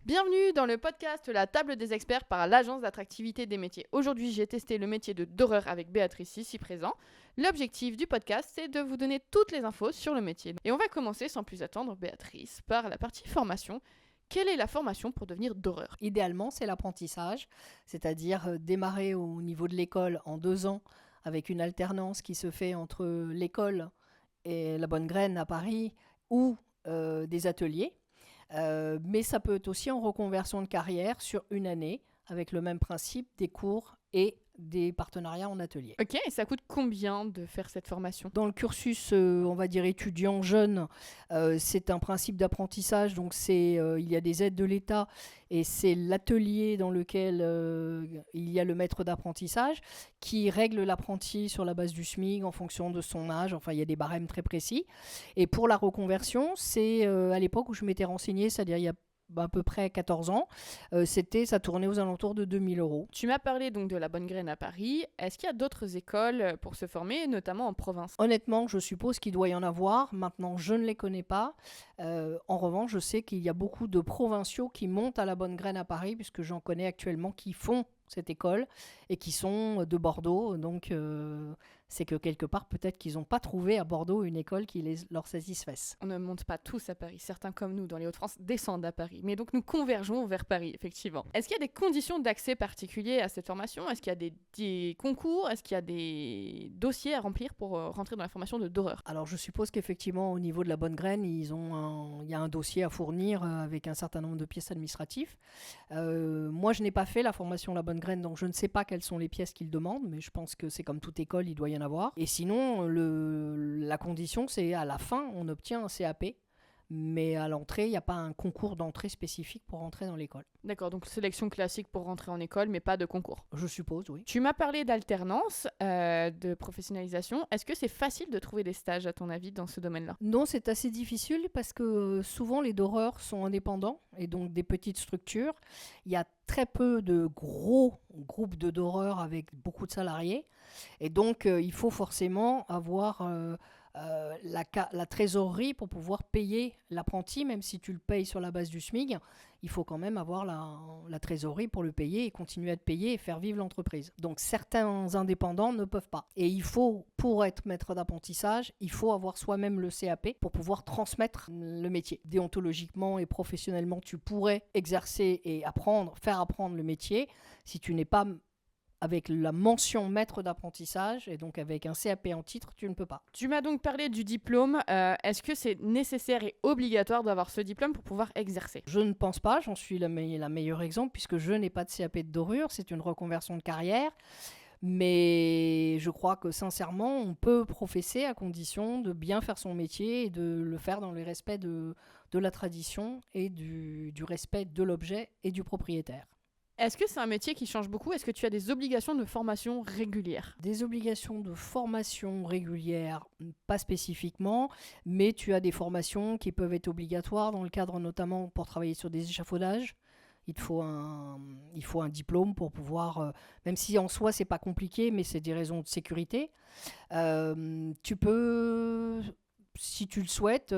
Bienvenue dans le podcast La table des experts par l'agence d'attractivité des métiers. Aujourd'hui, j'ai testé le métier de doreur avec Béatrice ici présent. L'objectif du podcast, c'est de vous donner toutes les infos sur le métier. Et on va commencer sans plus attendre, Béatrice, par la partie formation. Quelle est la formation pour devenir doreur ? Idéalement, c'est l'apprentissage, c'est-à-dire démarrer au niveau de l'école en 2 ans avec une alternance qui se fait entre l'école et la Bonne Graine à Paris ou des ateliers. Mais ça peut être aussi en reconversion de carrière sur une année avec le même principe des cours et des partenariats en atelier. Ok, et ça coûte combien de faire cette formation ? Dans le cursus, on va dire étudiant jeune, c'est un principe d'apprentissage, donc il y a des aides de l'État et c'est l'atelier dans lequel il y a le maître d'apprentissage qui règle l'apprenti sur la base du SMIC en fonction de son âge, enfin il y a des barèmes très précis. Et pour la reconversion, c'est à l'époque où je m'étais renseignée, c'est-à-dire il y a à peu près 14 ans, ça tournait aux alentours de 2 000 euros. Tu m'as parlé donc de la Bonne Graine à Paris. Est-ce qu'il y a d'autres écoles pour se former, notamment en province ? Honnêtement, je suppose qu'il doit y en avoir. Maintenant, je ne les connais pas. En revanche, je sais qu'il y a beaucoup de provinciaux qui montent à la Bonne Graine à Paris, puisque j'en connais actuellement qui font cette école et qui sont de Bordeaux. Donc, c'est que quelque part, peut-être qu'ils n'ont pas trouvé à Bordeaux une école qui leur satisfasse. On ne monte pas tous à Paris. Certains comme nous, dans les Hauts-de-France, descendent à Paris. Mais donc, nous convergeons vers Paris, effectivement. Est-ce qu'il y a des conditions d'accès particuliers à cette formation ? Est-ce qu'il y a des concours ? Est-ce qu'il y a des dossiers à remplir pour rentrer dans la formation de doreur ? Alors, je suppose qu'effectivement, au niveau de la Bonne Graine, il y a un dossier à fournir avec un certain nombre de pièces administratives. Moi, je n'ai pas fait la formation La Bonne Graine, donc je ne sais pas quelles sont les pièces qu'ils demandent, mais je pense que c'est comme toute école, il doit y en avoir. Et sinon, la condition, c'est à la fin, on obtient un CAP, mais à l'entrée, il n'y a pas un concours d'entrée spécifique pour rentrer dans l'école. D'accord, donc sélection classique pour rentrer en école, mais pas de concours. Je suppose, oui. Tu m'as parlé d'alternance, de professionnalisation. Est-ce que c'est facile de trouver des stages, à ton avis, dans ce domaine-là ? Non, c'est assez difficile parce que souvent les doreurs sont indépendants et donc des petites structures. Il y a très peu de gros groupes de doreurs avec beaucoup de salariés. Et donc, il faut forcément avoir la trésorerie pour pouvoir payer l'apprenti, même si tu le payes sur la base du SMIC. Il faut quand même avoir la trésorerie pour le payer et continuer à te payer et faire vivre l'entreprise. Donc, certains indépendants ne peuvent pas. Et il faut, pour être maître d'apprentissage, il faut avoir soi-même le CAP pour pouvoir transmettre le métier. Déontologiquement et professionnellement, tu pourrais exercer et faire apprendre le métier si tu n'es pas avec la mention maître d'apprentissage et donc avec un CAP en titre, tu ne peux pas. Tu m'as donc parlé du diplôme. Est-ce que c'est nécessaire et obligatoire d'avoir ce diplôme pour pouvoir exercer ? Je ne pense pas, j'en suis la meilleure exemple puisque je n'ai pas de CAP de dorure, c'est une reconversion de carrière. Mais je crois que sincèrement, on peut professer à condition de bien faire son métier et de le faire dans le respect de la tradition et du respect de l'objet et du propriétaire. Est-ce que c'est un métier qui change beaucoup ? Est-ce que tu as des obligations de formation régulières ? Des obligations de formation régulière, pas spécifiquement, mais tu as des formations qui peuvent être obligatoires dans le cadre notamment pour travailler sur des échafaudages. Il faut un diplôme pour pouvoir, même si en soi c'est pas compliqué, mais c'est des raisons de sécurité. Tu peux, si tu le souhaites,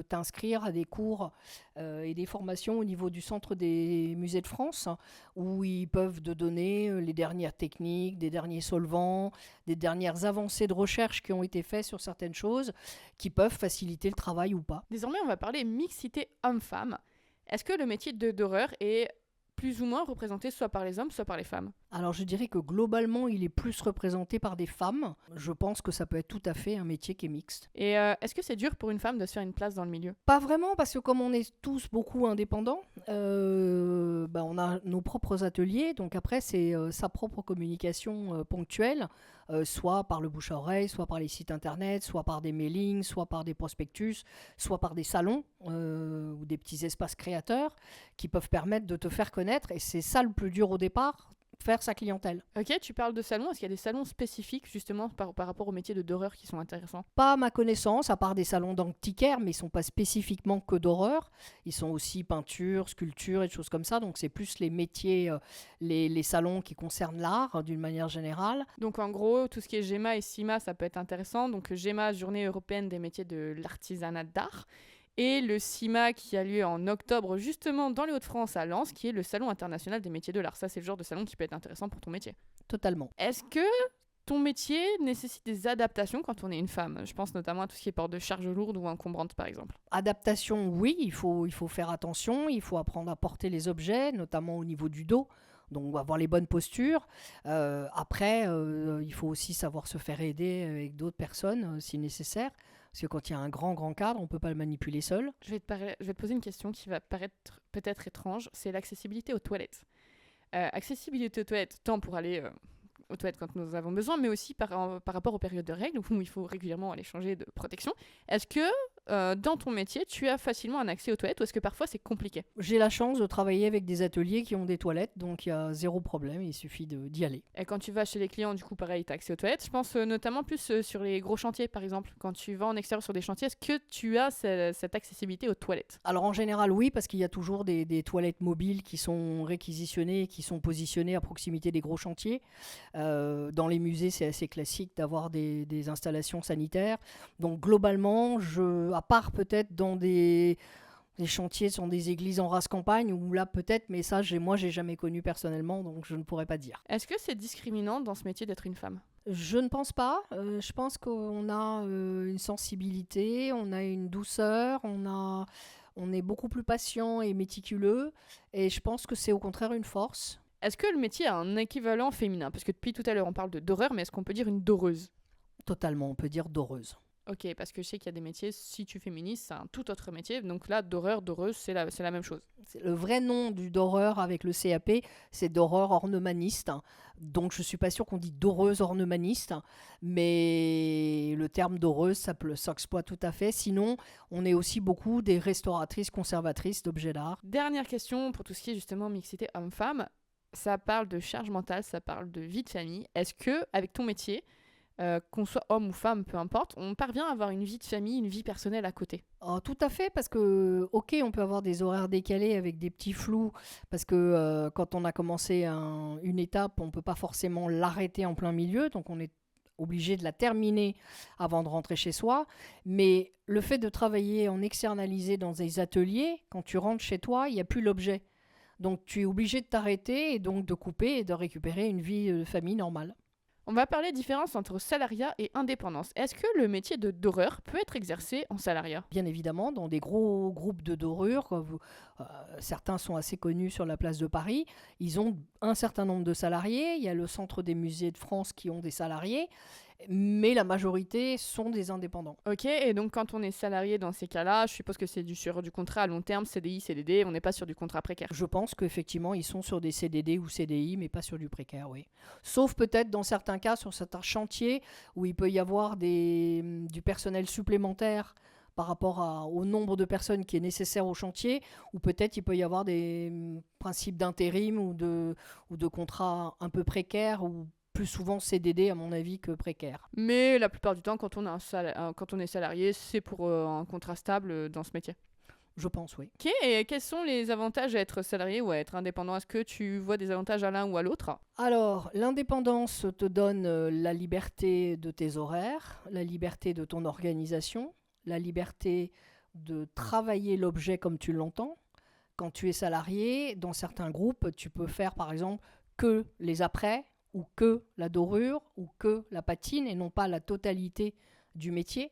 t'inscrire à des cours et des formations au niveau du Centre des musées de France, où ils peuvent te donner les dernières techniques, des derniers solvants, des dernières avancées de recherche qui ont été faites sur certaines choses, qui peuvent faciliter le travail ou pas. Désormais, on va parler mixité homme-femme. Est-ce que le métier de doreur est plus ou moins représenté soit par les hommes, soit par les femmes ? Alors je dirais que globalement, il est plus représenté par des femmes. Je pense que ça peut être tout à fait un métier qui est mixte. Et est-ce que c'est dur pour une femme de se faire une place dans le milieu ? Pas vraiment, parce que comme on est tous beaucoup indépendants, on a nos propres ateliers. Donc après, c'est sa propre communication ponctuelle, soit par le bouche à oreille, soit par les sites internet, soit par des mailings, soit par des prospectus, soit par des salons ou des petits espaces créateurs qui peuvent permettre de te faire connaître. Et c'est ça le plus dur au départ, faire sa clientèle. Ok, tu parles de salons. Est-ce qu'il y a des salons spécifiques justement par rapport au métier de doreur qui sont intéressants ? Pas à ma connaissance, à part des salons d'antiquaires, mais ils ne sont pas spécifiquement que d'horreur. Ils sont aussi peinture, sculpture et des choses comme ça. Donc c'est plus les métiers, les salons qui concernent l'art d'une manière générale. Donc en gros, tout ce qui est GEMA et CIMA, ça peut être intéressant. Donc GEMA, Journée européenne des métiers de l'artisanat d'art. et le CIMA qui a lieu en octobre justement dans les Hauts-de-France à Lens, qui est le Salon international des métiers de l'art. Ça, c'est le genre de salon qui peut être intéressant pour ton métier. Totalement. Est-ce que ton métier nécessite des adaptations quand on est une femme? Je pense notamment à tout ce qui est port de charges lourdes ou encombrantes, par exemple. Adaptation, oui, il faut faire attention, il faut apprendre à porter les objets, notamment au niveau du dos, donc avoir les bonnes postures. Après, il faut aussi savoir se faire aider avec d'autres personnes si nécessaire, parce que quand il y a un grand cadre, on ne peut pas le manipuler seul. Je vais te poser une question qui va paraître peut-être étrange, c'est l'accessibilité aux toilettes. Accessibilité aux toilettes, tant pour aller aux toilettes quand nous avons besoin, mais aussi par rapport aux périodes de règles où il faut régulièrement aller changer de protection. Est-ce que dans ton métier, tu as facilement un accès aux toilettes ou est-ce que parfois c'est compliqué? J'ai la chance de travailler avec des ateliers qui ont des toilettes, donc il y a zéro problème, il suffit d'y aller. Et quand tu vas chez les clients, du coup, pareil, tu as accès aux toilettes. Je pense notamment plus sur les gros chantiers, par exemple. Quand tu vas en extérieur sur des chantiers, est-ce que tu as cette accessibilité aux toilettes? Alors en général, oui, parce qu'il y a toujours des toilettes mobiles qui sont réquisitionnées, qui sont positionnées à proximité des gros chantiers. Dans les musées, c'est assez classique d'avoir des installations sanitaires. Donc globalement, à part peut-être dans des chantiers sont des églises en race campagne, où là peut-être, mais ça, moi, j'ai jamais connu personnellement, donc je ne pourrais pas dire. Est-ce que c'est discriminant dans ce métier d'être une femme? Je ne pense pas. Je pense qu'on a une sensibilité, on a une douceur, on est beaucoup plus patient et méticuleux, et je pense que c'est au contraire une force. Est-ce que le métier a un équivalent féminin? Parce que depuis tout à l'heure, on parle de doreur, mais est-ce qu'on peut dire une doreuse? Totalement, on peut dire doreuse. Ok, parce que je sais qu'il y a des métiers, si tu féminises, c'est un tout autre métier. Donc là, doreur, doreuse, c'est la même chose. Le vrai nom du doreur avec le CAP, c'est doreur ornemaniste. Donc je ne suis pas sûre qu'on dit doreuse ornemaniste, mais le terme doreuse, ça s'exploite tout à fait. Sinon, on est aussi beaucoup des restauratrices, conservatrices d'objets d'art. Dernière question pour tout ce qui est justement mixité homme-femme. Ça parle de charge mentale, ça parle de vie de famille. Est-ce que, avec ton métier, qu'on soit homme ou femme, peu importe, on parvient à avoir une vie de famille, une vie personnelle à côté? Oh, tout à fait, parce que, ok, on peut avoir des horaires décalés avec des petits flous, parce que quand on a commencé une étape, on ne peut pas forcément l'arrêter en plein milieu, donc on est obligé de la terminer avant de rentrer chez soi. Mais le fait de travailler en externalisé dans des ateliers, quand tu rentres chez toi, il n'y a plus l'objet. Donc tu es obligé de t'arrêter et donc de couper et de récupérer une vie de famille normale. On va parler différence entre salariat et indépendance. Est-ce que le métier de doreur peut être exercé en salariat? Bien évidemment, dans des gros groupes de dorures, certains sont assez connus sur la place de Paris, ils ont un certain nombre de salariés, il y a le Centre des musées de France qui ont des salariés, mais la majorité sont des indépendants. Ok, et donc quand on est salarié dans ces cas-là, je suppose que c'est sur du contrat à long terme, CDI, CDD, on n'est pas sur du contrat précaire. Je pense qu'effectivement, ils sont sur des CDD ou CDI, mais pas sur du précaire, oui. Sauf peut-être dans certains cas, sur certains chantiers, où il peut y avoir du personnel supplémentaire par rapport au nombre de personnes qui est nécessaire au chantier, ou peut-être il peut y avoir des principes d'intérim ou de contrats un peu précaires, ou plus souvent CDD à mon avis que précaire. Mais la plupart du temps, quand on est salarié, c'est pour un contrat stable dans ce métier. Je pense, oui. Ok, et quels sont les avantages à être salarié ou à être indépendant? Est-ce que tu vois des avantages à l'un ou à l'autre? Alors, l'indépendance te donne la liberté de tes horaires, la liberté de ton organisation, la liberté de travailler l'objet comme tu l'entends. Quand tu es salarié, dans certains groupes, tu peux faire par exemple que les apprêts, ou que la dorure, ou que la patine, et non pas la totalité du métier,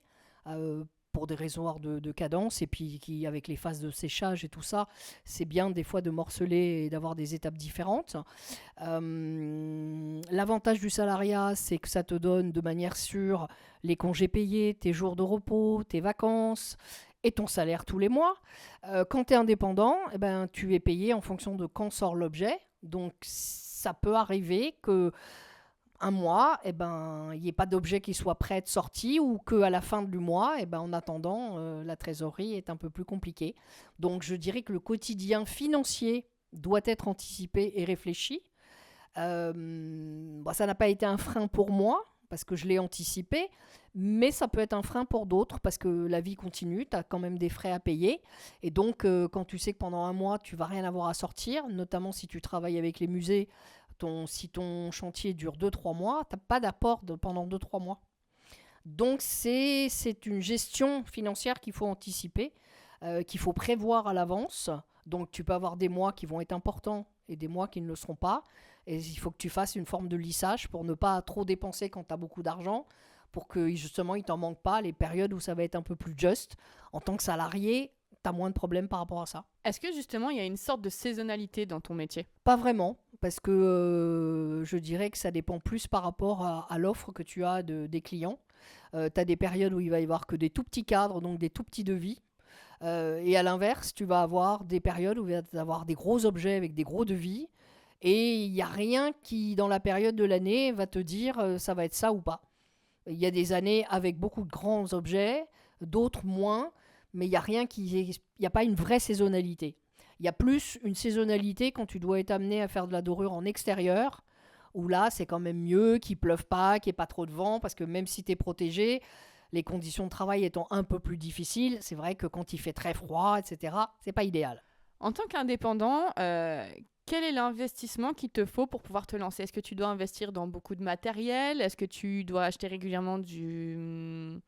pour des raisons de cadence, et puis avec les phases de séchage et tout ça, c'est bien des fois de morceler et d'avoir des étapes différentes. L'avantage du salariat, c'est que ça te donne de manière sûre les congés payés, tes jours de repos, tes vacances, et ton salaire tous les mois. Quand tu es indépendant, eh ben, tu es payé en fonction de quand sort l'objet, donc ça peut arriver que un mois, il n'y ait pas d'objet qui soit prêt à être sorti, ou qu'à la fin du mois, en attendant, la trésorerie est un peu plus compliquée. Donc je dirais que le quotidien financier doit être anticipé et réfléchi. Ça n'a pas été un frein pour moi, parce que je l'ai anticipé, mais ça peut être un frein pour d'autres, parce que la vie continue, tu as quand même des frais à payer. Et donc, quand tu sais que pendant un mois, tu vas rien avoir à sortir, notamment si tu travailles avec les musées, si ton chantier dure 2-3 mois, tu n'as pas d'apport pendant 2-3 mois. Donc, c'est une gestion financière qu'il faut anticiper. qu'il faut prévoir à l'avance. Donc tu peux avoir des mois qui vont être importants et des mois qui ne le seront pas. Et il faut que tu fasses une forme de lissage pour ne pas trop dépenser quand tu as beaucoup d'argent, pour que justement il t'en manque pas les périodes où ça va être un peu plus juste. En tant que salarié, tu as moins de problèmes par rapport à ça. Est-ce que justement il y a une sorte de saisonnalité dans ton métier? Pas vraiment, parce que je dirais que ça dépend plus par rapport à l'offre que tu as des clients. Tu as des périodes où il va y avoir que des tout petits cadres, donc des tout petits devis. Et à l'inverse, tu vas avoir des périodes où il va y avoir des gros objets avec des gros devis. Et il n'y a rien qui, dans la période de l'année, va te dire ça va être ça ou pas. Il y a des années avec beaucoup de grands objets, d'autres moins, mais il n'y a rien il n'y a pas une vraie saisonnalité. Il y a plus une saisonnalité quand tu dois être amené à faire de la dorure en extérieur, où là, c'est quand même mieux qu'il ne pleuve pas, qu'il n'y ait pas trop de vent, parce que même si tu es protégé, les conditions de travail étant un peu plus difficiles, c'est vrai que quand il fait très froid, etc., c'est pas idéal. En tant qu'indépendant, quel est l'investissement qu'il te faut pour pouvoir te lancer? Est-ce que tu dois investir dans beaucoup de matériel? Est-ce que tu dois acheter régulièrement de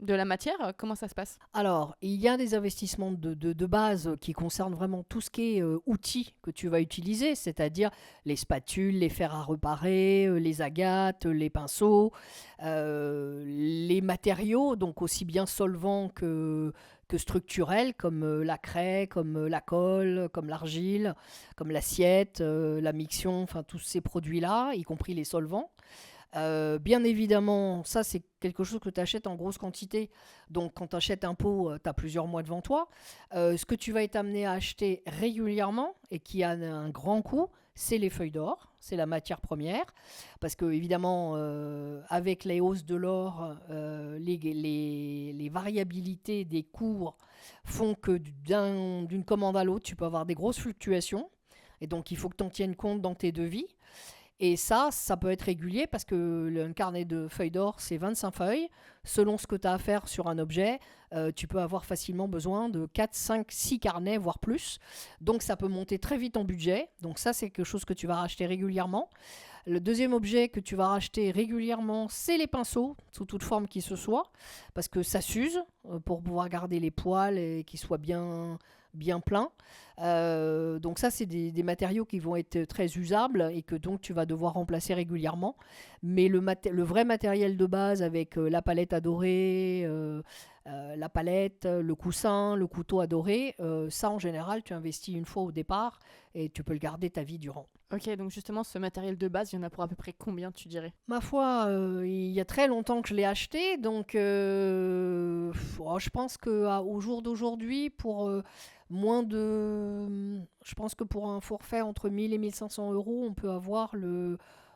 la matière? Comment ça se passe? Alors, il y a des investissements de base qui concernent vraiment tout ce qui est outils que tu vas utiliser, c'est-à-dire les spatules, les fers à reparer, les agates, les pinceaux, les matériaux, donc aussi bien solvants que structurels, comme la craie, comme la colle, comme l'argile, comme l'assiette, la miction, enfin tous ces produits-là, y compris les solvants. Bien évidemment, ça c'est quelque chose que tu achètes en grosse quantité. Donc quand tu achètes un pot, tu as plusieurs mois devant toi. Ce que tu vas être amené à acheter régulièrement et qui a un grand coût, c'est les feuilles d'or, c'est la matière première. Parce que évidemment, avec les hausses de l'or, les variabilités des cours font que d'une commande à l'autre, tu peux avoir des grosses fluctuations. Et donc il faut que tu en tiennes compte dans tes devis. Et ça peut être régulier parce que un carnet de feuilles d'or, c'est 25 feuilles. Selon ce que tu as à faire sur un objet, tu peux avoir facilement besoin de 4, 5, 6 carnets, voire plus. Donc ça peut monter très vite en budget. Donc ça, c'est quelque chose que tu vas racheter régulièrement. Le deuxième objet que tu vas racheter régulièrement, c'est les pinceaux, sous toute forme qui ce soit, parce que ça s'use pour pouvoir garder les poils et qu'ils soient bien pleins. Donc ça, c'est des matériaux qui vont être très usables et que donc tu vas devoir remplacer régulièrement. Mais le vrai matériel de base avec la palette à dorer, la palette, le coussin, le couteau à dorer, ça en général, tu investis une fois au départ et tu peux le garder ta vie durant. Ok, donc justement, ce matériel de base, il y en a pour à peu près combien, tu dirais? Ma foi, il y a très longtemps que je l'ai acheté, donc je pense qu'au jour d'aujourd'hui, pour je pense que pour un forfait entre 1000 et 1500 euros, on peut avoir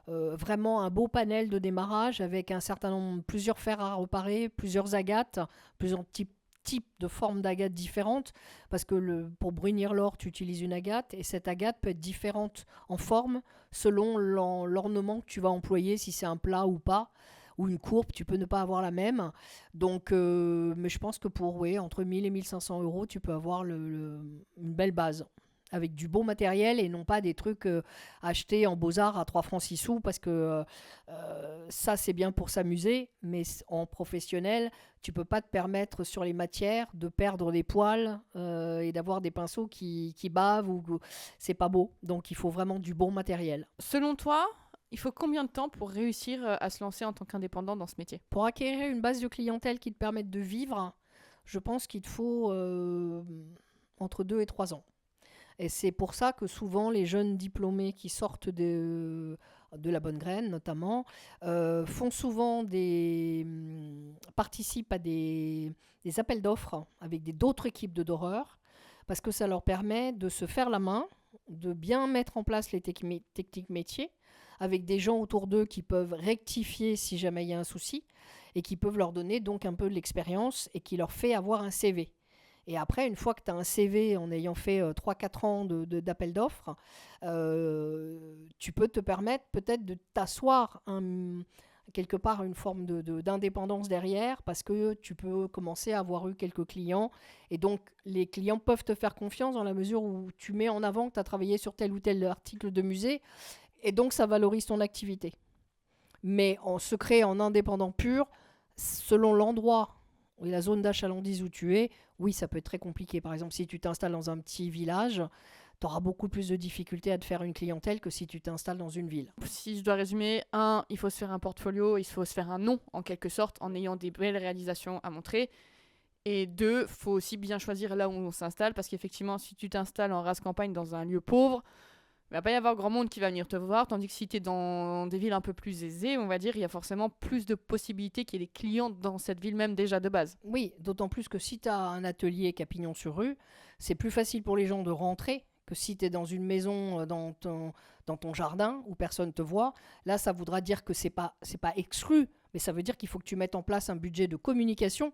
vraiment un beau panel de démarrage avec un certain nombre, plusieurs fers à reparer, plusieurs agates, plusieurs types de formes d'agates différentes, parce que pour brunir l'or, tu utilises une agate, et cette agate peut être différente en forme selon l'ornement que tu vas employer, si c'est un plat ou pas, ou une courbe, tu peux ne pas avoir la même. Donc, mais je pense que entre 1000 et 1500 euros, tu peux avoir une belle base avec du bon matériel et non pas des trucs achetés en Beaux-Arts à 3 francs 6 sous, parce que ça c'est bien pour s'amuser, mais en professionnel tu peux pas te permettre sur les matières de perdre des poils et d'avoir des pinceaux qui bavent, ou c'est pas beau. Donc il faut vraiment du bon matériel. Selon toi, il faut combien de temps pour réussir à se lancer en tant qu'indépendant dans ce métier? Pour acquérir une base de clientèle qui te permette de vivre, je pense qu'il te faut entre 2 et 3 ans. Et c'est pour ça que souvent les jeunes diplômés qui sortent de la bonne graine notamment, font souvent participent à des appels d'offres avec d'autres équipes de doreurs, parce que ça leur permet de se faire la main, de bien mettre en place les techniques métiers, avec des gens autour d'eux qui peuvent rectifier si jamais il y a un souci, et qui peuvent leur donner donc un peu de l'expérience et qui leur fait avoir un CV. Et après, une fois que tu as un CV en ayant fait 3-4 ans d'appel d'offres, tu peux te permettre peut-être de t'asseoir quelque part une forme d'indépendance derrière, parce que tu peux commencer à avoir eu quelques clients. Et donc, les clients peuvent te faire confiance dans la mesure où tu mets en avant que tu as travaillé sur tel ou tel article de musée. Et donc, ça valorise ton activité. Mais en secret, en indépendant pur, selon l'endroit Et la zone d'achalandise où tu es, oui, ça peut être très compliqué. Par exemple, si tu t'installes dans un petit village, tu auras beaucoup plus de difficultés à te faire une clientèle que si tu t'installes dans une ville. Si je dois résumer, il faut se faire un portfolio, il faut se faire un nom en quelque sorte en ayant des belles réalisations à montrer. Et 2, faut aussi bien choisir là où on s'installe parce qu'effectivement, si tu t'installes en race campagne dans un lieu pauvre, il va pas y avoir grand monde qui va venir te voir, tandis que si tu es dans des villes un peu plus aisées, on va dire, il y a forcément plus de possibilités qu'il y ait des clients dans cette ville même déjà de base. Oui, d'autant plus que si tu as un atelier qui a pignon sur rue, c'est plus facile pour les gens de rentrer que si tu es dans une maison dans ton jardin où personne ne te voit. Là, ça voudra dire que c'est pas exclu, mais ça veut dire qu'il faut que tu mettes en place un budget de communication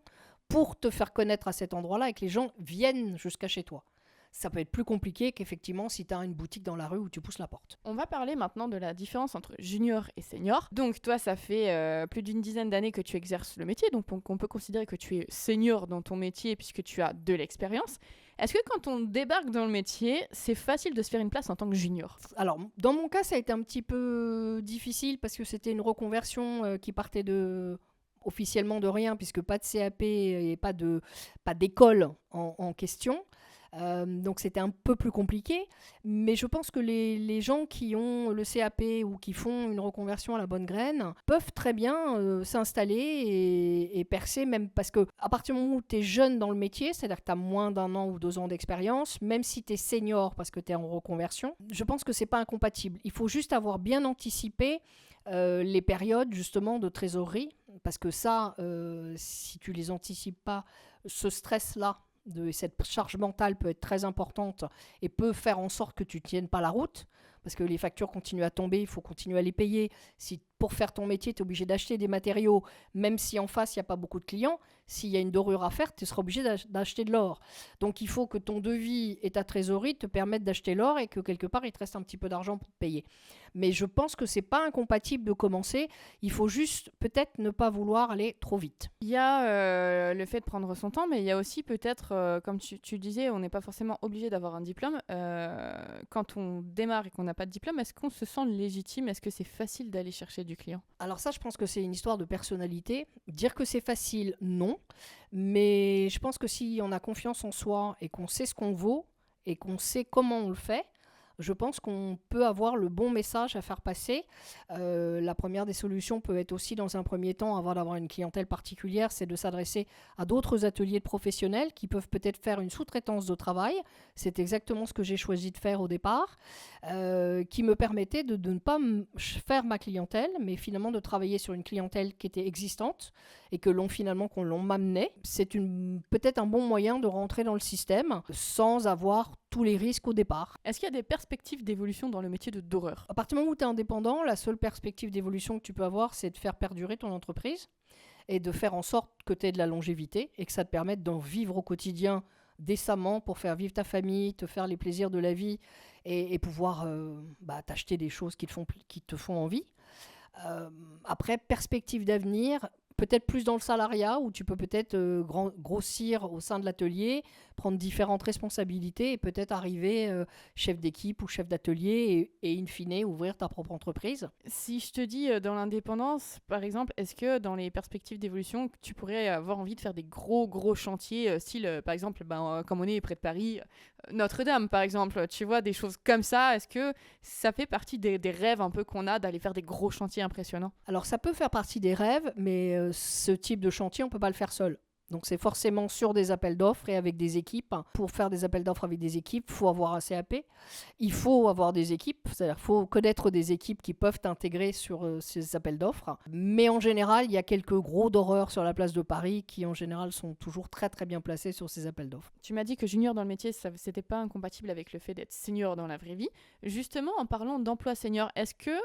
pour te faire connaître à cet endroit-là et que les gens viennent jusqu'à chez toi. Ça peut être plus compliqué qu'effectivement si tu as une boutique dans la rue où tu pousses la porte. On va parler maintenant de la différence entre junior et senior. Donc toi, ça fait plus d'une dizaine d'années que tu exerces le métier, donc on peut considérer que tu es senior dans ton métier puisque tu as de l'expérience. Est-ce que quand on débarque dans le métier, c'est facile de se faire une place en tant que junior ? Alors, dans mon cas, ça a été un petit peu difficile parce que c'était une reconversion qui partait officiellement de rien, puisque pas de CAP et pas d'école en question. Donc c'était un peu plus compliqué, mais je pense que les gens qui ont le CAP ou qui font une reconversion à la bonne graine peuvent très bien s'installer et percer, même parce que à partir du moment où tu es jeune dans le métier, c'est-à-dire que tu as moins d'1 an ou 2 ans d'expérience, même si tu es senior parce que tu es en reconversion, je pense que c'est pas incompatible. Il faut juste avoir bien anticipé les périodes justement de trésorerie, parce que ça, si tu les anticipes pas, ce stress-là, cette charge mentale peut être très importante et peut faire en sorte que tu ne tiennes pas la route, parce que les factures continuent à tomber, il faut continuer à les payer. Si pour faire ton métier, tu es obligé d'acheter des matériaux, même si en face, il n'y a pas beaucoup de clients, s'il y a une dorure à faire, tu seras obligé d'acheter de l'or. Donc il faut que ton devis et ta trésorerie te permettent d'acheter l'or et que quelque part, il te reste un petit peu d'argent pour te payer. Mais je pense que ce n'est pas incompatible de commencer. Il faut juste peut-être ne pas vouloir aller trop vite. Il y a le fait de prendre son temps, mais il y a aussi peut-être, comme tu disais, on n'est pas forcément obligé d'avoir un diplôme. Quand on démarre et qu'on n'a pas de diplôme, est-ce qu'on se sent légitime ? Est-ce que c'est facile d'aller chercher du client ? Alors ça, je pense que c'est une histoire de personnalité. Dire que c'est facile, non. Mais je pense que si on a confiance en soi et qu'on sait ce qu'on vaut et qu'on sait comment on le fait, je pense qu'on peut avoir le bon message à faire passer. La première des solutions peut être aussi, dans un premier temps, avant d'avoir une clientèle particulière, c'est de s'adresser à d'autres ateliers de professionnels qui peuvent peut-être faire une sous-traitance de travail. C'est exactement ce que j'ai choisi de faire au départ, qui me permettait de ne pas faire ma clientèle, mais finalement de travailler sur une clientèle qui était existante et qu'on l'on m'amenait. C'est peut-être un bon moyen de rentrer dans le système sans avoir tous les risques au départ. Est-ce qu'il y a des perspectives d'évolution dans le métier de doreur ? À partir du moment où tu es indépendant, la seule perspective d'évolution que tu peux avoir, c'est de faire perdurer ton entreprise et de faire en sorte que tu aies de la longévité et que ça te permette d'en vivre au quotidien décemment pour faire vivre ta famille, te faire les plaisirs de la vie et pouvoir t'acheter des choses qui te font envie. Après, perspective d'avenir, peut-être plus dans le salariat où tu peux peut-être grossir au sein de l'atelier, prendre différentes responsabilités et peut-être arriver chef d'équipe ou chef d'atelier et in fine ouvrir ta propre entreprise. Si je te dis dans l'indépendance, par exemple, est-ce que dans les perspectives d'évolution, tu pourrais avoir envie de faire des gros chantiers, style par exemple, comme on est près de Paris, Notre-Dame par exemple, tu vois, des choses comme ça, est-ce que ça fait partie des rêves un peu qu'on a d'aller faire des gros chantiers impressionnants ? Alors ça peut faire partie des rêves, mais ce type de chantier, on ne peut pas le faire seul. Donc c'est forcément sur des appels d'offres et avec des équipes. Pour faire des appels d'offres avec des équipes, il faut avoir un CAP. Il faut avoir des équipes, c'est-à-dire qu'il faut connaître des équipes qui peuvent t'intégrer sur ces appels d'offres. Mais en général, il y a quelques gros doreurs sur la place de Paris qui en général sont toujours très très bien placés sur ces appels d'offres. Tu m'as dit que junior dans le métier, c'était pas incompatible avec le fait d'être senior dans la vraie vie. Justement, en parlant d'emploi senior, est-ce que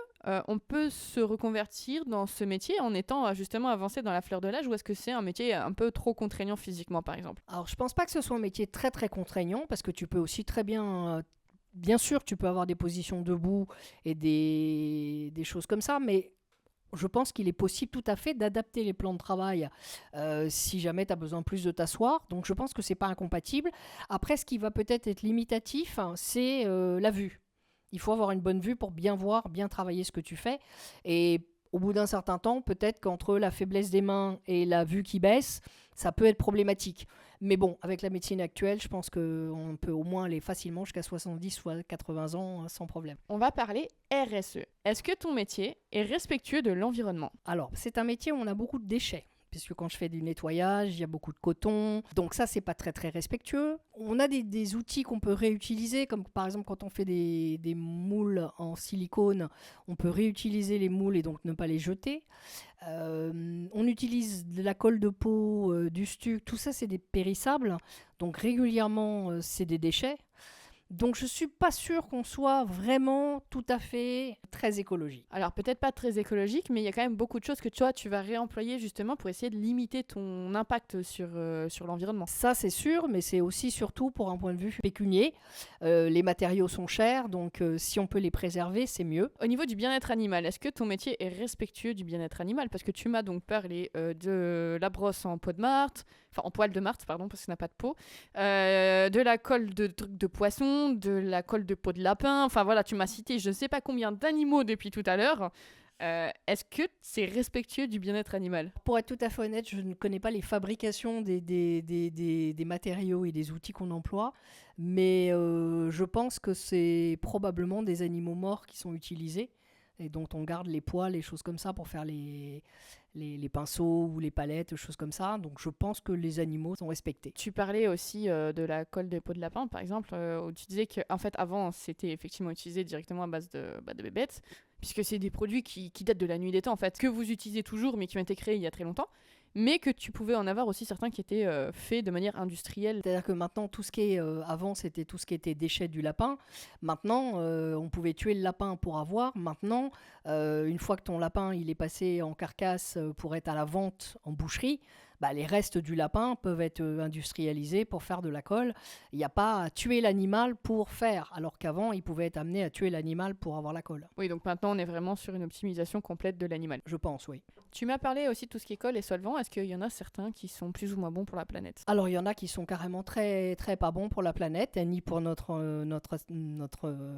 on peut se reconvertir dans ce métier en étant justement avancé dans la fleur de l'âge, ou est-ce que c'est un métier un peu trop contraignant physiquement par exemple ? Alors je pense pas que ce soit un métier très très contraignant parce que tu peux aussi très bien sûr tu peux avoir des positions debout et des choses comme ça, mais je pense qu'il est possible tout à fait d'adapter les plans de travail si jamais tu as besoin plus de t'asseoir. Donc je pense que c'est pas incompatible. Après, ce qui va peut-être être limitatif, c'est la vue. Il faut avoir une bonne vue pour bien voir, bien travailler ce que tu fais. Et Au bout d'un certain temps, peut-être qu'entre la faiblesse des mains et la vue qui baisse, ça peut être problématique. Mais bon, avec la médecine actuelle, je pense qu'on peut au moins aller facilement jusqu'à 70 ou 80 ans sans problème. On va parler RSE. Est-ce que ton métier est respectueux de l'environnement? Alors, c'est un métier où on a beaucoup de déchets. Puisque quand je fais du nettoyage, il y a beaucoup de coton. Donc ça, c'est pas très très respectueux. On a des outils qu'on peut réutiliser, comme par exemple quand on fait des moules en silicone, on peut réutiliser les moules et donc ne pas les jeter. On utilise de la colle de peau, du stuc, tout ça c'est des périssables. Donc régulièrement, c'est des déchets. Donc je ne suis pas sûre qu'on soit vraiment tout à fait très écologique. Alors peut-être pas très écologique, mais il y a quand même beaucoup de choses que toi tu vas réemployer justement pour essayer de limiter ton impact sur l'environnement. Ça c'est sûr, mais c'est aussi surtout pour un point de vue pécunier. Les matériaux sont chers, donc si on peut les préserver, c'est mieux. Au niveau du bien-être animal, est-ce que ton métier est respectueux du bien-être animal? Parce que tu m'as donc parlé de la brosse en peau de martre, enfin en poil de martre, pardon, parce que ça n'a pas de peau, de la colle de trucs de poisson, de la colle de peau de lapin, enfin voilà, tu m'as cité je ne sais pas combien d'animaux depuis tout à l'heure. Est-ce que c'est respectueux du bien-être animal? Pour être tout à fait honnête, je ne connais pas les fabrications des matériaux et des outils qu'on emploie, mais je pense que c'est probablement des animaux morts qui sont utilisés et dont on garde les poils, les choses comme ça pour faire les pinceaux ou les palettes, choses comme ça. Donc je pense que les animaux sont respectés. Tu parlais aussi de la colle de peau de lapin, par exemple, où tu disais qu'en fait, avant, c'était effectivement utilisé directement à base de bébêtes, puisque c'est des produits qui datent de la nuit des temps, en fait, que vous utilisez toujours, mais qui ont été créés il y a très longtemps, mais que tu pouvais en avoir aussi certains qui étaient faits de manière industrielle. C'est-à-dire que maintenant, tout ce qui est avant, c'était tout ce qui était déchets du lapin. Maintenant, on pouvait tuer le lapin pour avoir. Maintenant, une fois que ton lapin il est passé en carcasse pour être à la vente en boucherie, bah, les restes du lapin peuvent être industrialisés pour faire de la colle. Il n'y a pas à tuer l'animal pour faire, alors qu'avant, il pouvait être amené à tuer l'animal pour avoir la colle. Oui, donc maintenant, on est vraiment sur une optimisation complète de l'animal. Je pense, oui. Tu m'as parlé aussi de tout ce qui est colle et solvant. Est-ce qu'il y en a certains qui sont plus ou moins bons pour la planète? Alors, il y en a qui sont carrément très, très pas bons pour la planète, ni pour notre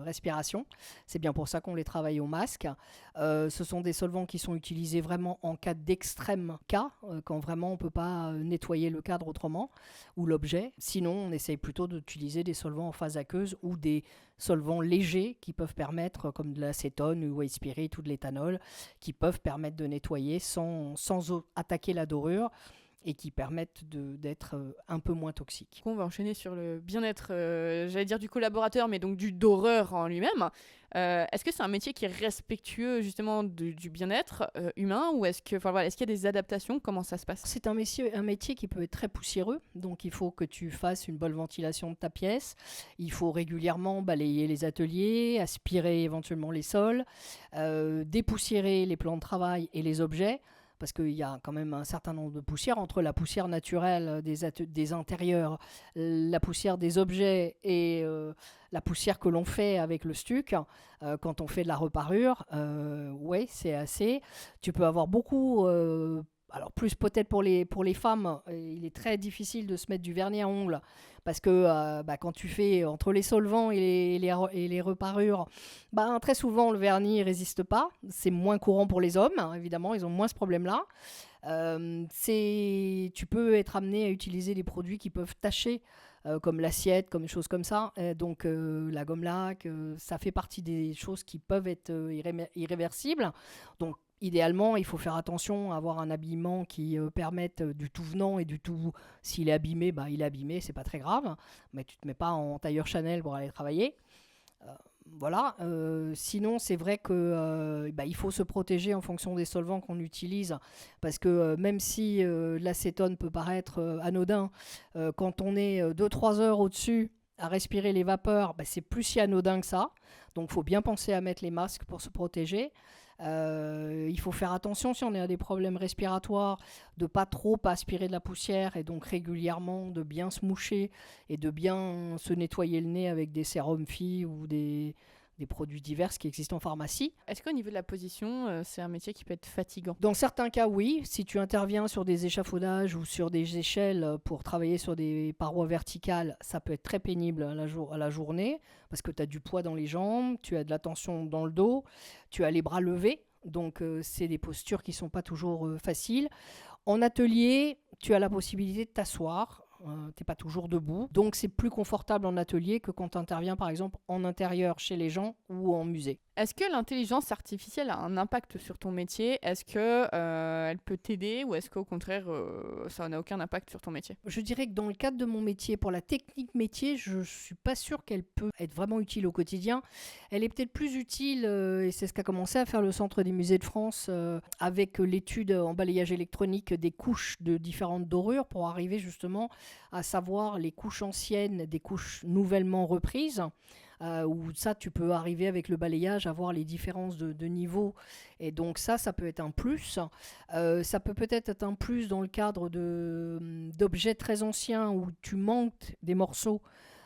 respiration. C'est bien pour ça qu'on les travaille au masque. Ce sont des solvants qui sont utilisés vraiment en cas d'extrême cas, quand vraiment on ne peut pas nettoyer le cadre autrement, ou l'objet. Sinon, on essaye plutôt d'utiliser des solvants en phase aqueuse ou des solvants légers qui peuvent permettre, comme de l'acétone ou white spirit ou de l'éthanol, qui peuvent permettre de nettoyer sans attaquer la dorure et qui permettent d'être un peu moins toxiques. On va enchaîner sur le bien-être, j'allais dire du collaborateur, mais donc du doreur en lui-même. Est-ce que c'est un métier qui est respectueux justement du bien-être humain, ou est-ce qu'il y a des adaptations? Comment ça se passe? C'est un métier qui peut être très poussiéreux, donc il faut que tu fasses une bonne ventilation de ta pièce, il faut régulièrement balayer les ateliers, aspirer éventuellement les sols, dépoussiérer les plans de travail et les objets, parce qu'il y a quand même un certain nombre de poussières, entre la poussière naturelle des intérieurs, la poussière des objets et la poussière que l'on fait avec le stuc, quand on fait de la reparure, ouais, c'est assez. Tu peux avoir beaucoup... alors plus peut-être pour les femmes, il est très difficile de se mettre du vernis à ongles parce que quand tu fais entre les solvants et les reparures, très souvent le vernis ne résiste pas. C'est moins courant pour les hommes, hein, évidemment, ils ont moins ce problème-là. Tu peux être amené à utiliser des produits qui peuvent tacher, comme l'assiette, comme des choses comme ça. Donc la gomme laque, ça fait partie des choses qui peuvent être irréversibles. Donc idéalement, il faut faire attention à avoir un habillement qui permette du tout venant et du tout... S'il est abîmé, il est abîmé, c'est pas très grave. Mais tu te mets pas en tailleur Chanel pour aller travailler. Voilà. Sinon, c'est vrai que il faut se protéger en fonction des solvants qu'on utilise, parce que même si l'acétone peut paraître anodin, quand on est 2-3 heures au-dessus à respirer les vapeurs, c'est plus si anodin que ça. Donc, il faut bien penser à mettre les masques pour se protéger. Il faut faire attention si on a des problèmes respiratoires, de pas trop aspirer de la poussière et donc régulièrement de bien se moucher et de bien se nettoyer le nez avec des sérums filles ou des produits divers qui existent en pharmacie. Est-ce qu'au niveau de la position, c'est un métier qui peut être fatigant? Dans certains cas, oui. Si tu interviens sur des échafaudages ou sur des échelles pour travailler sur des parois verticales, ça peut être très pénible à la journée parce que tu as du poids dans les jambes, tu as de la tension dans le dos, tu as les bras levés. donc c'est des postures qui ne sont pas toujours faciles. En atelier, tu as la possibilité de t'asseoir. Tu n'es pas toujours debout. Donc, c'est plus confortable en atelier que quand tu interviens, par exemple, en intérieur chez les gens ou en musée. Est-ce que l'intelligence artificielle a un impact sur ton métier? Est-ce que elle peut t'aider ou est-ce qu'au contraire, ça n'a aucun impact sur ton métier? Je dirais que dans le cadre de mon métier, pour la technique métier, je ne suis pas sûre qu'elle peut être vraiment utile au quotidien. Elle est peut-être plus utile, et c'est ce qu'a commencé à faire le Centre des musées de France, avec l'étude en balayage électronique des couches de différentes dorures pour arriver justement à savoir les couches anciennes des couches nouvellement reprises. Où ça, tu peux arriver avec le balayage à voir les différences de niveau. Et donc ça peut être un plus. Ça peut peut-être être un plus dans le cadre d'objets très anciens où tu manques des morceaux.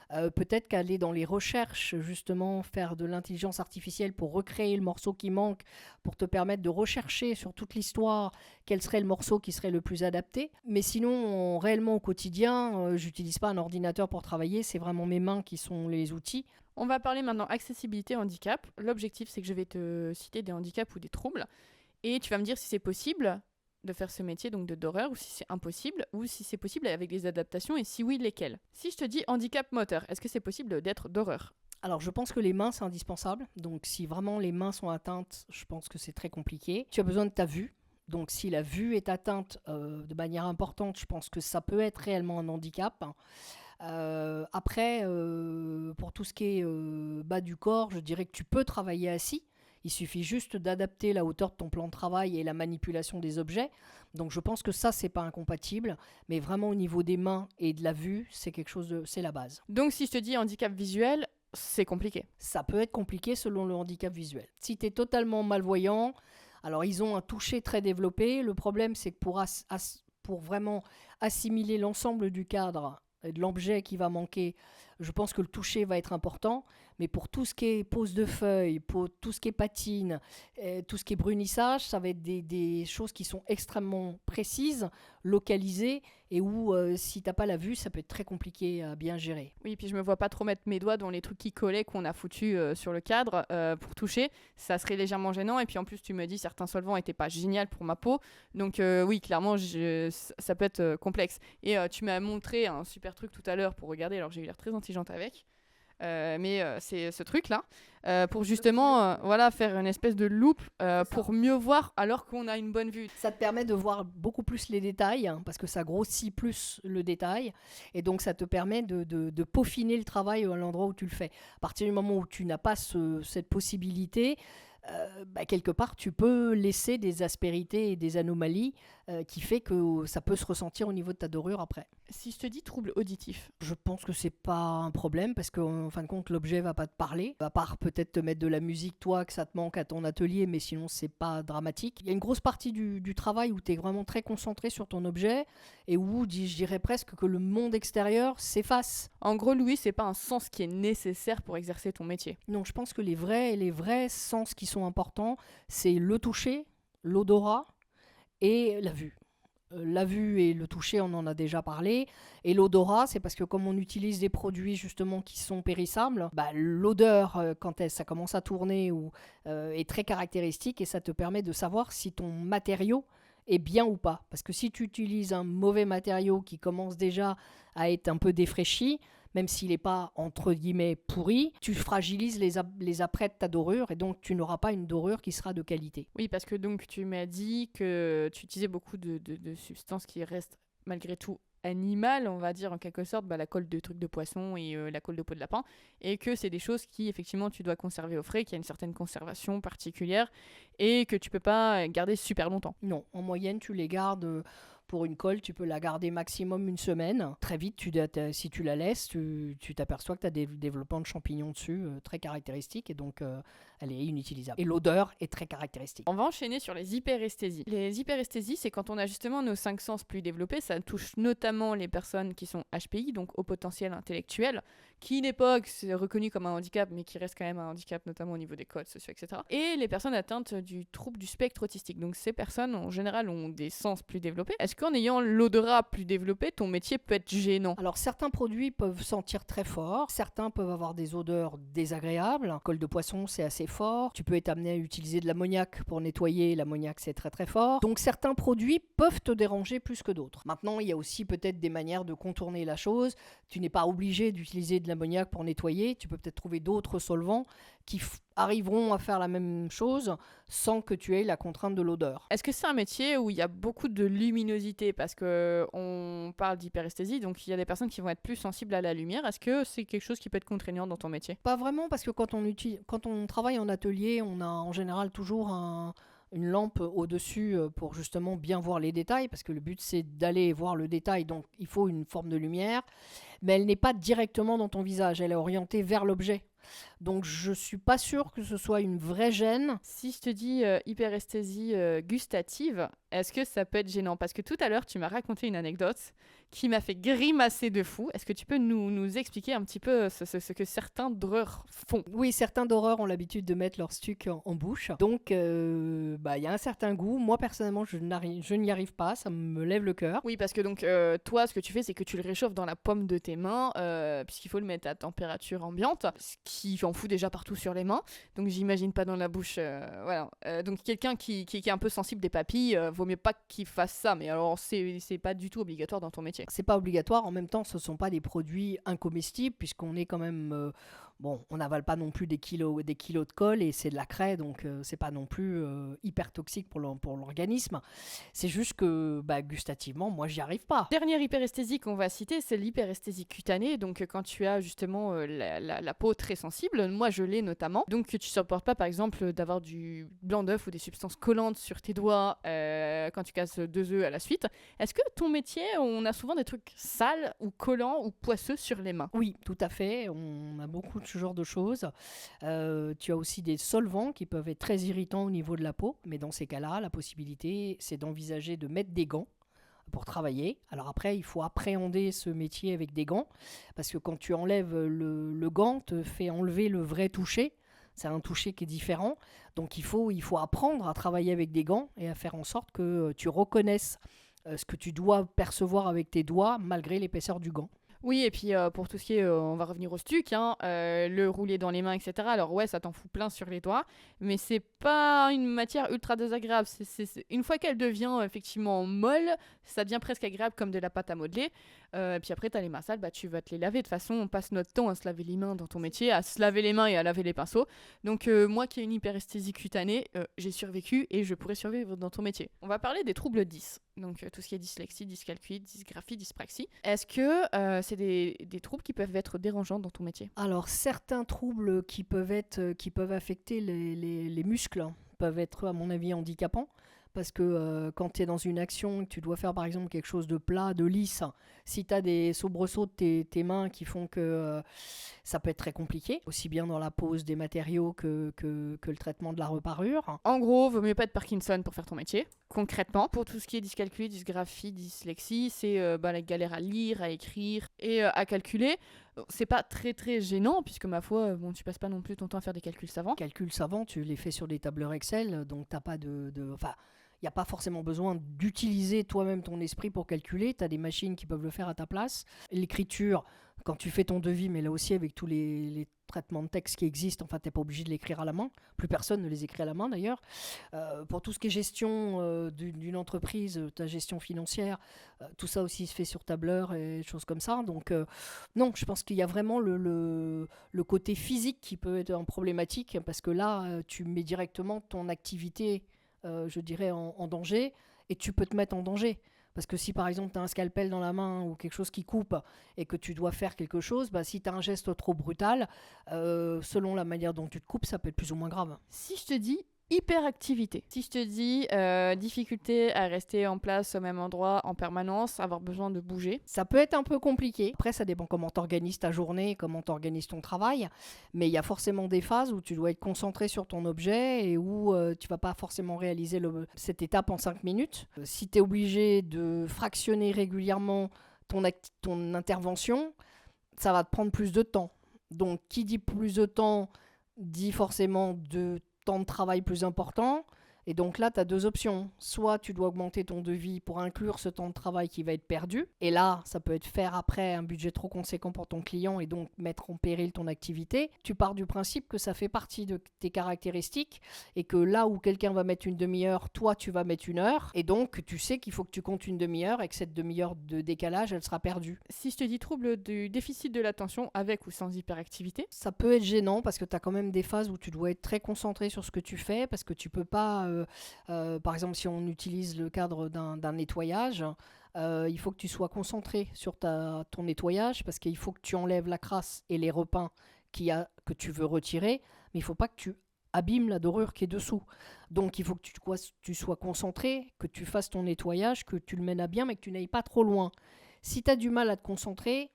Peut-être qu'aller dans les recherches, justement, faire de l'intelligence artificielle pour recréer le morceau qui manque, pour te permettre de rechercher sur toute l'histoire quel serait le morceau qui serait le plus adapté. Mais sinon, réellement au quotidien, j'utilise pas un ordinateur pour travailler, c'est vraiment mes mains qui sont les outils. On va parler maintenant accessibilité handicap. L'objectif, c'est que je vais te citer des handicaps ou des troubles. Et tu vas me dire si c'est possible de faire ce métier donc de doreur ou si c'est impossible ou si c'est possible avec des adaptations et si oui, lesquelles. Si je te dis handicap moteur, est-ce que c'est possible d'être doreur? Alors, je pense que les mains, c'est indispensable. Donc, si vraiment les mains sont atteintes, je pense que c'est très compliqué. Tu as besoin de ta vue. Donc, si la vue est atteinte de manière importante, je pense que ça peut être réellement un handicap. Après, pour tout ce qui est bas du corps, je dirais que tu peux travailler assis. Il suffit juste d'adapter la hauteur de ton plan de travail et la manipulation des objets. Donc je pense que ça, c'est pas incompatible. Mais vraiment au niveau des mains et de la vue, c'est c'est la base. Donc si je te dis handicap visuel, c'est compliqué. Ça peut être compliqué selon le handicap visuel. Si tu es totalement malvoyant, alors ils ont un toucher très développé. Le problème, c'est que pour vraiment assimiler l'ensemble du cadre et de l'objet qui va manquer, je pense que le toucher va être important. Mais pour tout ce qui est pose de feuilles, pour tout ce qui est patine, tout ce qui est brunissage, ça va être des choses qui sont extrêmement précises, localisées, et où si t'as pas la vue, ça peut être très compliqué à bien gérer. Oui, puis je me vois pas trop mettre mes doigts dans les trucs qui collaient qu'on a foutus sur le cadre pour toucher. Ça serait légèrement gênant. Et puis en plus, tu me dis certains solvants étaient pas géniaux pour ma peau. Donc oui, clairement, ça peut être complexe. Et tu m'as montré un super truc tout à l'heure pour regarder. Alors j'ai eu l'air très intelligente avec. Mais c'est ce truc-là, pour justement faire une espèce de loupe pour mieux voir alors qu'on a une bonne vue. Ça te permet de voir beaucoup plus les détails, hein, parce que ça grossit plus le détail, et donc ça te permet de peaufiner le travail à l'endroit où tu le fais. À partir du moment où tu n'as pas cette possibilité, quelque part, tu peux laisser des aspérités et des anomalies qui fait que ça peut se ressentir au niveau de ta dorure après. Si je te dis trouble auditif, je pense que c'est pas un problème parce qu'en fin de compte, l'objet va pas te parler, à part peut-être te mettre de la musique, toi, que ça te manque à ton atelier, mais sinon, c'est pas dramatique. Il y a une grosse partie du travail où tu es vraiment très concentré sur ton objet et où je dirais presque que le monde extérieur s'efface. En gros, Louis, c'est pas un sens qui est nécessaire pour exercer ton métier. Non, je pense que les vrais sens qui sont importants, c'est le toucher, l'odorat et la vue. La vue et le toucher, on en a déjà parlé. Et l'odorat, c'est parce que comme on utilise des produits justement qui sont périssables, l'odeur, quand ça commence à tourner, est très caractéristique et ça te permet de savoir si ton matériau est bien ou pas. Parce que si tu utilises un mauvais matériau qui commence déjà à être un peu défraîchi, même s'il n'est pas, entre guillemets, pourri, tu fragilises les apprêts de ta dorure et donc tu n'auras pas une dorure qui sera de qualité. Oui, parce que donc tu m'as dit que tu utilisais beaucoup de substances qui restent malgré tout animales, on va dire en quelque sorte, la colle de trucs de poisson et la colle de peau de lapin, et que c'est des choses qui effectivement tu dois conserver au frais, qu'il y a une certaine conservation particulière et que tu peux pas garder super longtemps. Non, en moyenne tu les gardes... Pour une colle, tu peux la garder maximum une semaine. Très vite, si tu la laisses, tu t'aperçois que tu as des développements de champignons dessus très caractéristiques et donc elle est inutilisable. Et l'odeur est très caractéristique. On va enchaîner sur les hyperesthésies. Les hyperesthésies, c'est quand on a justement nos 5 sens plus développés. Ça touche notamment les personnes qui sont HPI, donc au potentiel intellectuel, qui n'est pas reconnu comme un handicap, mais qui reste quand même un handicap, notamment au niveau des codes sociaux, etc. Et les personnes atteintes du trouble du spectre autistique. Donc ces personnes, en général, ont des sens plus développés. Est-ce qu'en ayant l'odorat plus développé, ton métier peut être gênant? Alors certains produits peuvent sentir très fort, certains peuvent avoir des odeurs désagréables. Colle de poisson, c'est assez fort. Tu peux être amené à utiliser de l'ammoniac pour nettoyer. L'ammoniac, c'est très très fort. Donc certains produits peuvent te déranger plus que d'autres. Maintenant, il y a aussi peut-être des manières de contourner la chose. Tu n'es pas obligé d'utiliser de l'ammoniac pour nettoyer. Tu peux peut-être trouver d'autres solvants qui arriveront à faire la même chose sans que tu aies la contrainte de l'odeur. Est-ce que c'est un métier où il y a beaucoup de luminosité? Parce que on parle d'hyperesthésie, donc il y a des personnes qui vont être plus sensibles à la lumière. Est-ce que c'est quelque chose qui peut être contraignant dans ton métier? Pas vraiment, parce que quand on travaille en atelier, on a en général toujours une lampe au-dessus pour justement bien voir les détails, parce que le but c'est d'aller voir le détail, donc il faut une forme de lumière, mais elle n'est pas directement dans ton visage, elle est orientée vers l'objet. Donc je suis pas sûre que ce soit une vraie gêne. Si je te dis hyperesthésie gustative, est-ce que ça peut être gênant? Parce que tout à l'heure, tu m'as raconté une anecdote qui m'a fait grimacer de fou. Est-ce que tu peux nous expliquer un petit peu ce que certains doreurs font? Oui, certains doreurs ont l'habitude de mettre leur stuc en bouche. Donc, il y a un certain goût. Moi, personnellement, je n'y arrive pas. Ça me lève le cœur. Oui, parce que donc toi, ce que tu fais, c'est que tu le réchauffes dans la paume de tes mains, puisqu'il faut le mettre à température ambiante, ce qui en fout déjà partout sur les mains. Donc, j'imagine pas dans la bouche. Voilà. Donc, quelqu'un qui est un peu sensible des papilles, vaut mieux pas qu'il fasse ça. Mais alors, c'est pas du tout obligatoire dans ton métier. C'est pas obligatoire. En même temps, ce sont pas des produits incomestibles, puisqu'on est quand même... on n'avale pas non plus des kilos de colle et c'est de la craie, donc c'est pas non plus hyper toxique pour l'organisme. C'est juste que gustativement, moi, j'y arrive pas. Dernière hyperesthésie qu'on va citer, c'est l'hyperesthésie cutanée. Donc, quand tu as justement la peau très sensible, moi je l'ai notamment. Donc, tu supportes pas, par exemple, d'avoir du blanc d'œuf ou des substances collantes sur tes doigts quand tu casses 2 œufs à la suite. Est-ce que ton métier, on a souvent des trucs sales ou collants ou poisseux sur les mains? Oui, tout à fait. On a beaucoup de ce genre de choses. Tu as aussi des solvants qui peuvent être très irritants au niveau de la peau, mais dans ces cas-là, la possibilité, c'est d'envisager de mettre des gants pour travailler. Alors après, il faut appréhender ce métier avec des gants, parce que quand tu enlèves le gant, te fait enlever le vrai toucher. C'est un toucher qui est différent. Donc il faut apprendre à travailler avec des gants et à faire en sorte que tu reconnaisses ce que tu dois percevoir avec tes doigts malgré l'épaisseur du gant. Oui, et puis pour tout ce qui est, on va revenir au stuc, le rouler dans les mains, etc. Alors ouais, ça t'en fout plein sur les doigts, mais c'est pas une matière ultra désagréable. Une fois qu'elle devient effectivement molle, ça devient presque agréable comme de la pâte à modeler. Et puis après, t'as les mains sales, tu vas te les laver. De toute façon, on passe notre temps à se laver les mains dans ton métier, à se laver les mains et à laver les pinceaux. Donc moi qui ai une hyperesthésie cutanée, j'ai survécu et je pourrais survivre dans ton métier. On va parler des troubles 10. Donc tout ce qui est dyslexie, dyscalculie, dysgraphie, dyspraxie. Est-ce que c'est des troubles qui peuvent être dérangeants dans ton métier? Alors certains troubles qui peuvent affecter les muscles peuvent être à mon avis handicapants. Parce que quand tu es dans une action et que tu dois faire par exemple quelque chose de plat, de lisse, si tu as des soubresauts de tes mains qui font que ça peut être très compliqué, aussi bien dans la pose des matériaux que le traitement de la reparure. En gros, vaut mieux pas être Parkinson pour faire ton métier. Concrètement, pour tout ce qui est dyscalculie, dysgraphie, dyslexie, c'est la galère à lire, à écrire et à calculer. C'est pas très très gênant puisque ma foi, tu passes pas non plus ton temps à faire des calculs savants. Calculs savants, tu les fais sur des tableurs Excel, donc t'as pas il n'y a pas forcément besoin d'utiliser toi-même ton esprit pour calculer. Tu as des machines qui peuvent le faire à ta place. L'écriture, quand tu fais ton devis, mais là aussi avec tous les traitements de texte qui existent, tu n'es pas obligé de l'écrire à la main. Plus personne ne les écrit à la main d'ailleurs. Pour tout ce qui est gestion d'une entreprise, ta gestion financière, tout ça aussi se fait sur tableur et choses comme ça. Donc non, je pense qu'il y a vraiment le côté physique qui peut être problématique parce que là, tu mets directement ton activité je dirais en danger, et tu peux te mettre en danger. Parce que si par exemple tu as un scalpel dans la main ou quelque chose qui coupe et que tu dois faire quelque chose, si tu as un geste trop brutal, selon la manière dont tu te coupes, ça peut être plus ou moins grave. Si je te dis hyperactivité, si je te dis difficulté à rester en place au même endroit en permanence, avoir besoin de bouger, ça peut être un peu compliqué. Après, ça dépend comment tu organises ta journée, comment tu organises ton travail, mais il y a forcément des phases où tu dois être concentré sur ton objet et où tu vas pas forcément réaliser cette étape en 5 minutes. Si tu es obligé de fractionner régulièrement ton intervention, ça va te prendre plus de temps. Donc, qui dit plus de temps, dit forcément de temps de travail plus important Et donc là, tu as deux options. Soit tu dois augmenter ton devis pour inclure ce temps de travail qui va être perdu. Et là, ça peut être faire après un budget trop conséquent pour ton client et donc mettre en péril ton activité. Tu pars du principe que ça fait partie de tes caractéristiques et que là où quelqu'un va mettre une demi-heure, toi, tu vas mettre 1 heure. Et donc, tu sais qu'il faut que tu comptes une demi-heure et que cette demi-heure de décalage, elle sera perdue. Si je te dis trouble du déficit de l'attention avec ou sans hyperactivité, Ça peut être gênant parce que tu as quand même des phases où tu dois être très concentré sur ce que tu fais parce que tu peux pas, par exemple, si on utilise le cadre d'un nettoyage, il faut que tu sois concentré sur ton nettoyage parce qu'il faut que tu enlèves la crasse et les repins que tu veux retirer, mais il faut pas que tu abîmes la dorure qui est dessous. Donc il faut que tu sois concentré, que tu fasses ton nettoyage, que tu le mènes à bien, mais que tu n'ailles pas trop loin. Si tu as du mal à te concentrer,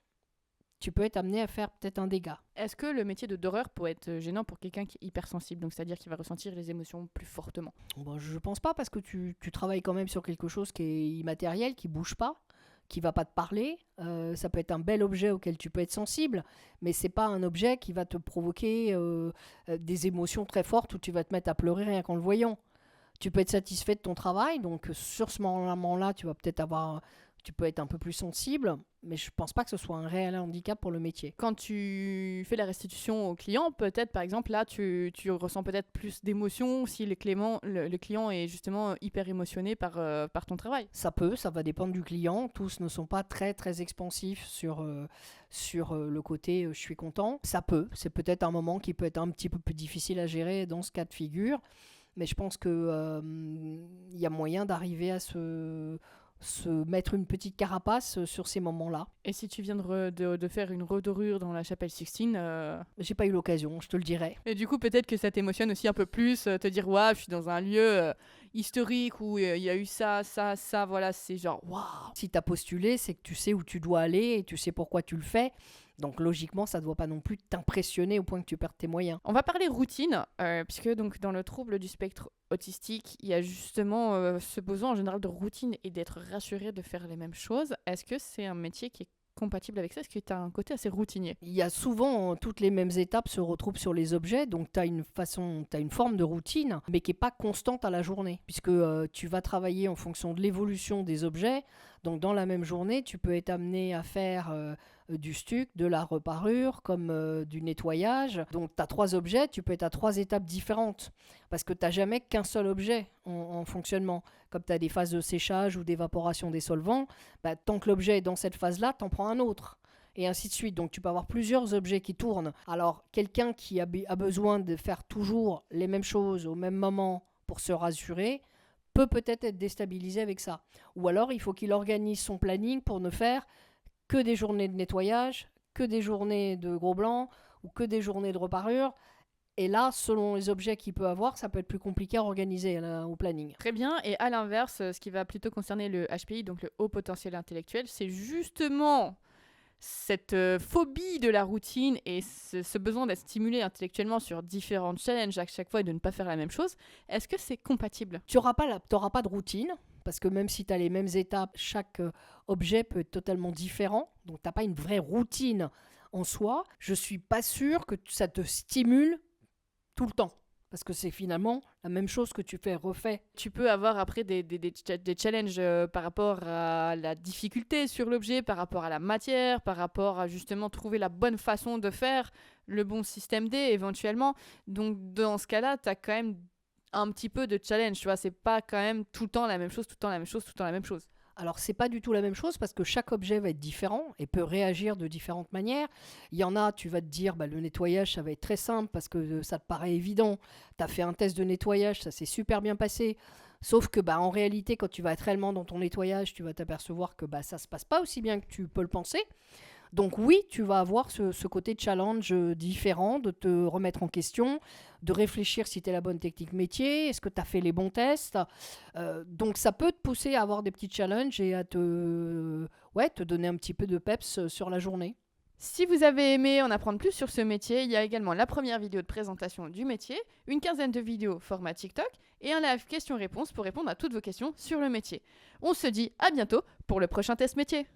tu peux être amené à faire peut-être un dégât. est-ce que le métier de doreur pourrait être gênant pour quelqu'un qui est hypersensible, donc c'est-à-dire qui va ressentir les émotions plus fortement? Bon, je pense pas parce que tu travailles quand même sur quelque chose qui est immatériel, qui bouge pas, qui va pas te parler. Ça peut être un bel objet auquel tu peux être sensible, mais c'est pas un objet qui va te provoquer des émotions très fortes où tu vas te mettre à pleurer rien qu'en le voyant. Tu peux être satisfait de ton travail, donc sur ce moment-là, tu peux être un peu plus sensible, mais je pense pas que ce soit un réel handicap pour le métier. Quand tu fais la restitution au client, peut-être par exemple là tu ressens peut-être plus d'émotion si le client est justement hyper émotionné par ton travail. Ça va dépendre du client. Tous ne sont pas très très expansifs sur le côté je suis content. C'est peut-être un moment qui peut être un petit peu plus difficile à gérer dans ce cas de figure, mais je pense que y a moyen d'arriver à se mettre une petite carapace sur ces moments-là. Et si tu viens de faire une redorure dans la chapelle Sixtine, J'ai pas eu l'occasion, je te le dirai. et du coup peut-être que ça t'émotionne aussi un peu plus, te dire waouh, je suis dans un lieu historique où il y a eu ça, voilà, c'est genre waouh. Si tu as postulé, c'est que tu sais où tu dois aller et tu sais pourquoi tu le fais. Donc logiquement, ça ne doit pas non plus t'impressionner au point que tu perdes tes moyens. On va parler routine, puisque donc dans le trouble du spectre autistique, il y a justement ce besoin en général de routine et d'être rassuré de faire les mêmes choses. Est-ce que c'est un métier qui est compatible avec ça? Est-ce que tu as un côté assez routinier? Il y a souvent toutes les mêmes étapes se retrouvent sur les objets, donc tu as une forme de routine, mais qui n'est pas constante à la journée, puisque tu vas travailler en fonction de l'évolution des objets. Donc dans la même journée, tu peux être amené à faire du stuc, de la reparure, comme du nettoyage. Donc tu as 3 objets, tu peux être à 3 étapes différentes, parce que tu n'as jamais qu'un seul objet en fonctionnement. Comme tu as des phases de séchage ou d'évaporation des solvants, tant que l'objet est dans cette phase-là, tu en prends un autre. Et ainsi de suite. Donc tu peux avoir plusieurs objets qui tournent. Alors quelqu'un qui a besoin de faire toujours les mêmes choses au même moment pour se rassurer, peut-être être déstabilisé avec ça. Ou alors il faut qu'il organise son planning pour ne faire que des journées de nettoyage, que des journées de gros blanc ou que des journées de reparure. Et là, selon les objets qu'il peut avoir, ça peut être plus compliqué à organiser au planning. Très bien, et à l'inverse, ce qui va plutôt concerner le HPI, donc le haut potentiel intellectuel, c'est justement cette phobie de la routine et ce besoin d'être stimulé intellectuellement sur différents challenges à chaque fois et de ne pas faire la même chose. Est-ce que c'est compatible? Tu n'auras pas de routine, parce que même si tu as les mêmes étapes, chaque objet peut être totalement différent. Donc tu n'as pas une vraie routine en soi. Je ne suis pas sûre que ça te stimule tout le temps. Parce que c'est finalement la même chose que tu refais. Tu peux avoir après des challenges par rapport à la difficulté sur l'objet, par rapport à la matière, par rapport à justement trouver la bonne façon de faire, le bon système D éventuellement. Donc dans ce cas-là, tu as quand même un petit peu de challenge, tu vois. C'est pas quand même tout le temps la même chose, tout le temps la même chose, tout le temps la même chose. Alors, c'est pas du tout la même chose parce que chaque objet va être différent et peut réagir de différentes manières. Il y en a, tu vas te dire, le nettoyage, ça va être très simple parce que ça te paraît évident. Tu as fait un test de nettoyage, ça s'est super bien passé. Sauf que en réalité, quand tu vas être réellement dans ton nettoyage, tu vas t'apercevoir que ça se passe pas aussi bien que tu peux le penser. Donc oui, tu vas avoir ce côté challenge différent, de te remettre en question, de réfléchir si tu es la bonne technique métier, est-ce que tu as fait les bons tests. Donc ça peut te pousser à avoir des petits challenges et à te donner un petit peu de peps sur la journée. Si vous avez aimé en apprendre plus sur ce métier, il y a également la première vidéo de présentation du métier, une quinzaine de vidéos format TikTok et un live questions-réponses pour répondre à toutes vos questions sur le métier. On se dit à bientôt pour le prochain test métier.